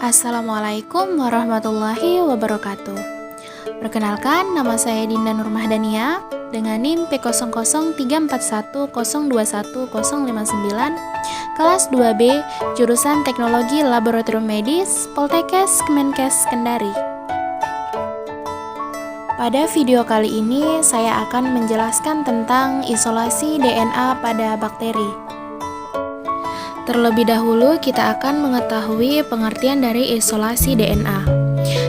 Assalamualaikum warahmatullahi wabarakatuh. Perkenalkan, nama saya Dinda Nurmahdania dengan NIM P0341021059, kelas 2B, jurusan Teknologi Laboratorium Medis, Poltekkes Kemenkes Kendari. Pada video kali ini, saya akan menjelaskan tentang isolasi DNA pada bakteri. Terlebih dahulu, kita akan mengetahui pengertian dari isolasi DNA.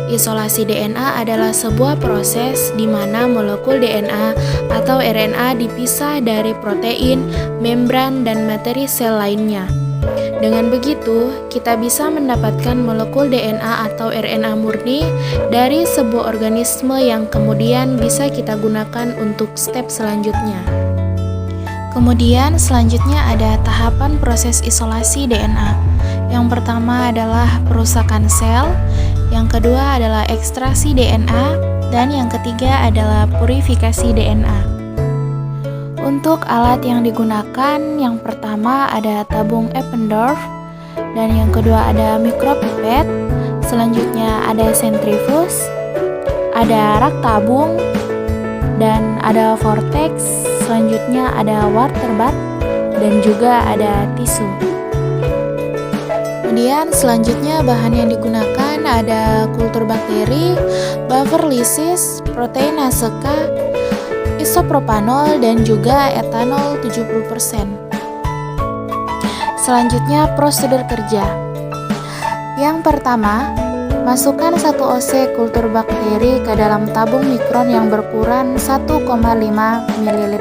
Isolasi DNA adalah sebuah proses di mana molekul DNA atau RNA dipisah dari protein, membran, dan materi sel lainnya. Dengan begitu, kita bisa mendapatkan molekul DNA atau RNA murni dari sebuah organisme yang kemudian bisa kita gunakan untuk step selanjutnya. Kemudian selanjutnya ada tahapan proses isolasi DNA. Yang pertama adalah perusakan sel, yang kedua adalah ekstraksi DNA, dan yang ketiga adalah purifikasi DNA. Untuk alat yang digunakan, yang pertama ada tabung Eppendorf, dan yang kedua ada mikropipet, selanjutnya ada sentrifuge, ada rak tabung, dan ada vortex, selanjutnya ada water bath, dan juga ada tisu. Kemudian selanjutnya bahan yang digunakan ada kultur bakteri, buffer lysis, protein ACK, isopropanol, dan juga etanol 70%. Selanjutnya prosedur kerja. Yang pertama, masukkan 1 oz kultur bakteri ke dalam tabung mikron yang berukuran 1,5 ml.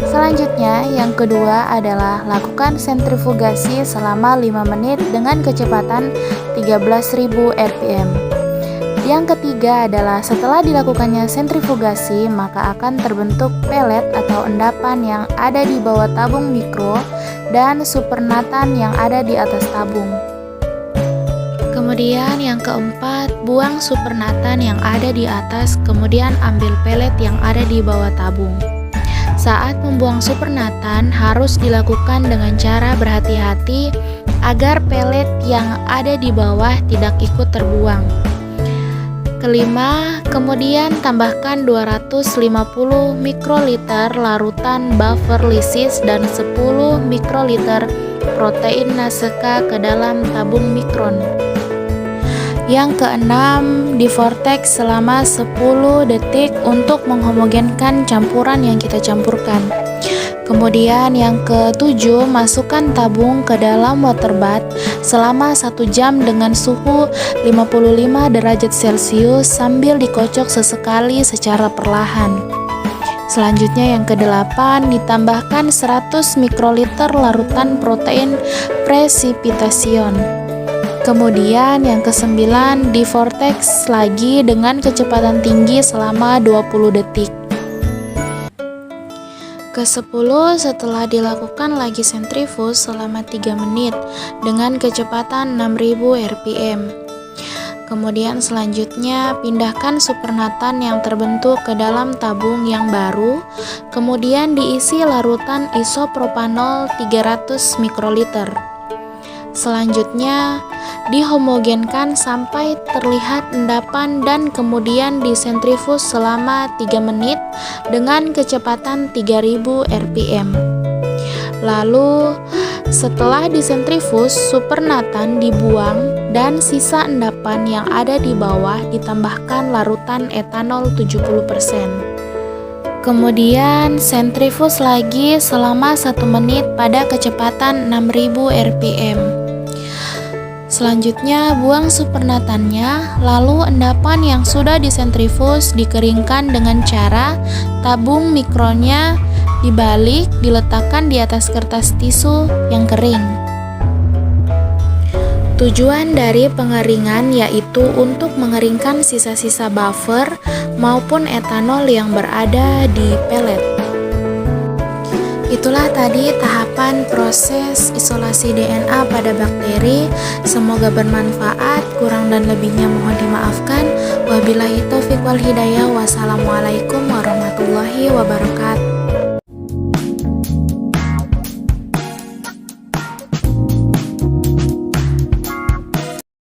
Selanjutnya, yang kedua adalah lakukan sentrifugasi selama 5 menit dengan kecepatan 13.000 rpm. Yang ketiga adalah setelah dilakukannya sentrifugasi, maka akan terbentuk pelet atau endapan yang ada di bawah tabung mikro dan supernatan yang ada di atas tabung. Kemudian yang keempat, buang supernatan yang ada di atas, kemudian ambil pelet yang ada di bawah tabung. Saat membuang supernatan harus dilakukan dengan cara berhati-hati agar pelet yang ada di bawah tidak ikut terbuang. Kelima, kemudian tambahkan 250 mikroliter larutan buffer lysis dan 10 mikroliter protein ACK ke dalam tabung mikron. Yang keenam, di vortex selama 10 detik untuk menghomogenkan campuran yang kita campurkan. Kemudian yang ketujuh, masukkan tabung ke dalam water bath selama 1 jam dengan suhu 55 derajat Celcius sambil dikocok sesekali secara perlahan. Selanjutnya yang kedelapan, ditambahkan 100 mikroliter larutan protein precipitation. Kemudian yang kesembilan, di vortex lagi dengan kecepatan tinggi selama 20 detik. Ke-10, setelah dilakukan lagi sentrifuge selama 3 menit dengan kecepatan 6000 rpm. Kemudian selanjutnya pindahkan supernatan yang terbentuk ke dalam tabung yang baru, kemudian diisi larutan isopropanol 300 mikroliter. Selanjutnya dihomogenkan sampai terlihat endapan dan kemudian disentrifuge selama 3 menit dengan kecepatan 3000 rpm. Lalu setelah disentrifuge, supernatan dibuang dan sisa endapan yang ada di bawah ditambahkan larutan etanol 70%. Kemudian sentrifuge lagi selama 1 menit pada kecepatan 6000 rpm. Selanjutnya buang supernatannya, lalu endapan yang sudah disentrifuge dikeringkan dengan cara tabung mikronnya dibalik, diletakkan di atas kertas tisu yang kering. Tujuan dari pengeringan yaitu untuk mengeringkan sisa-sisa buffer maupun etanol yang berada di pelet. Itulah tadi tahapan proses isolasi DNA pada bakteri. Semoga bermanfaat, kurang dan lebihnya mohon dimaafkan. Wabillahi taufiq wal hidayah. Wassalamualaikum warahmatullahi wabarakatuh.